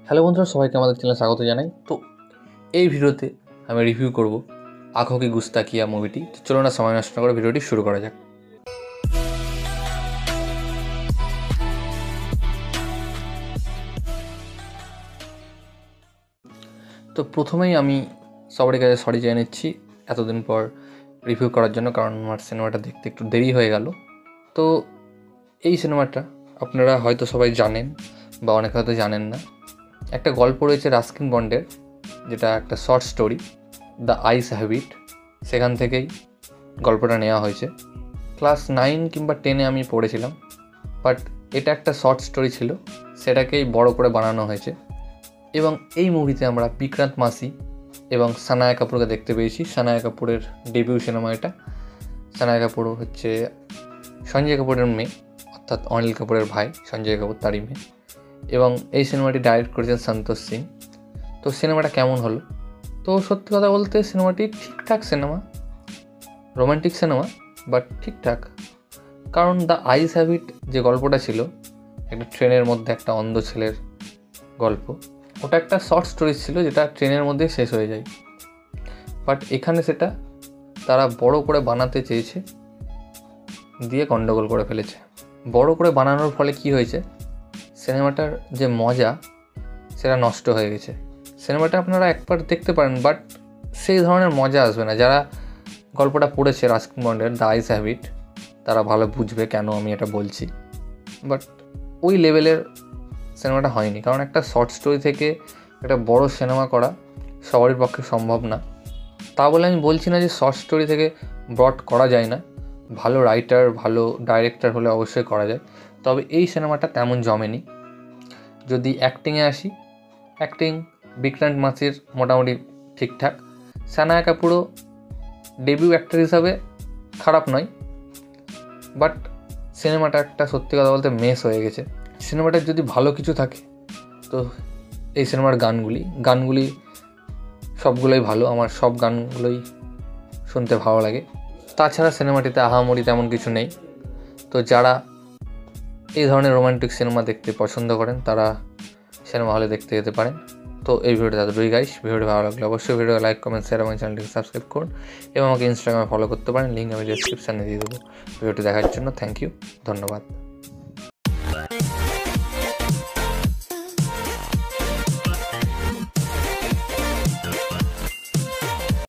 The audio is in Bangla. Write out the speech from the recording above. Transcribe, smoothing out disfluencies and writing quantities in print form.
হ্যালো বন্ধুরা, সবাইকে আমাদের চ্যানেলে স্বাগত জানাই। তো এই ভিডিওতে আমি রিভিউ করব আঁখো কি গুস্তাকিয়া মুভিটি। তো চলো না সময় নষ্ট করে ভিডিওটি শুরু করা যাক। তো প্রথমেই আমি সবারই কাছে সরি চেয়ে নিচ্ছি এতদিন পর রিভিউ করার জন্য, কারণ আমার সিনেমাটা দেখতে একটু দেরি হয়ে গেল। তো এই সিনেমাটা আপনারা হয়তো সবাই জানেন বা অনেকে হয়তো জানেন না। একটা গল্প রয়েছে রাস্কিন বন্ডের, যেটা একটা short story, the ice habit. সেখান থেকেই গল্পটা নেওয়া হয়েছে। ক্লাস 9 কিংবা 10-এ আমি পড়েছিলাম, বাট এটা একটা শর্ট স্টোরি ছিল, সেটাকেই বড় করে বানানো হয়েছে। এবং এই মুভিতে আমরা বিক্রান্ত মাসি এবং সানায়া কাপুরকে দেখতে পেয়েছি। সানায়া কাপুরের ডেবিউ সিনেমা এটা। সানায়া কাপুর হচ্ছে সঞ্জয় কাপুরের মেয়ে, অর্থাৎ অনিল কাপুরের ভাই সঞ্জয় কাপুর, তারই মেয়ে। এবং এই সিনেমাটি ডাইরেক্ট করেছেন সন্তোষ সিং। তো সিনেমাটা কেমন হলো? তো সত্যি কথা বলতে সিনেমাটি ঠিকঠাক সিনেমা, রোমান্টিক সিনেমা, বাট ঠিকঠাক। কারণ দ্য আইস হ্যাবিট যে গল্পটা ছিল, একটা ট্রেনের মধ্যে একটা অন্ধ ছেলের গল্প, ওটা একটা শর্ট স্টোরি ছিল যেটা ট্রেনের মধ্যে শেষ হয়ে যায়। বাট এখানে সেটা তারা বড় করে বানাতে চেয়েছে, দিয়ে গণ্ডগোল করে ফেলেছে। বড় করে বানানোর ফলে কি হয়েছে, সিনেমাটার যে মজা সেটা নষ্ট হয়ে গেছে। সিনেমাটা আপনারা একবার দেখতে পারেন, বাট সেই ধরনের মজা আসবে না। যারা গল্পটা পড়েছে রাস্কিন বন্ডের দ্য আইস হ্যাবিট, তারা ভালো বুঝবে কেন আমি এটা বলছি। বাট ওই লেভেলের সিনেমাটা হয়নি, কারণ একটা শর্ট স্টোরি থেকে একটা বড় সিনেমা করা সবারই পক্ষে সম্ভব না। তা বলে আমি বলছি না যে শর্ট স্টোরি থেকে ব্রড করা যায় না। ভালো রাইটার, ভালো ডাইরেক্টর হলে অবশ্যই করা যায়। তবে এই সিনেমাটা তেমন জমেনি। যদি অ্যাক্টিংয়ে আসি, অ্যাক্টিং বিক্রান্ত মাসির মোটামুটি ঠিকঠাক। সানায়া কাপুরও ডেবিউ অ্যাক্টর হিসাবে খারাপ নয়, বাট সিনেমাটা একটা সত্যি কথা বলতে মেস হয়ে গেছে। সিনেমাটার যদি ভালো কিছু থাকে তো এই সিনেমার গানগুলি সবগুলোই ভালো, আমার সব গানগুলোই শুনতে ভালো লাগে। তাছাড়া সিনেমাটিতে আহামরি তেমন কিছু নেই। তো যারা এই ধরনের রোমান্টিক সিনেমা দেখতে পছন্দ করেন তারা সিনেমা হলে দেখতে যেতে পারেন। তো এই ভিডিওটা এতটুকুই গাইস। ভিডিওটি ভালো লাগলে অবশ্যই ভিডিও লাইক, কমেন্ট, শেয়ার এবং চ্যানেলটিকে সাবস্ক্রাইব করুন এবং আমাকে ইনস্টাগ্রামে ফলো করতে পারেন। লিঙ্ক আমি ডেসক্রিপশানে দিয়ে দেবো। ভিডিওটি দেখার জন্য থ্যাংক ইউ, ধন্যবাদ।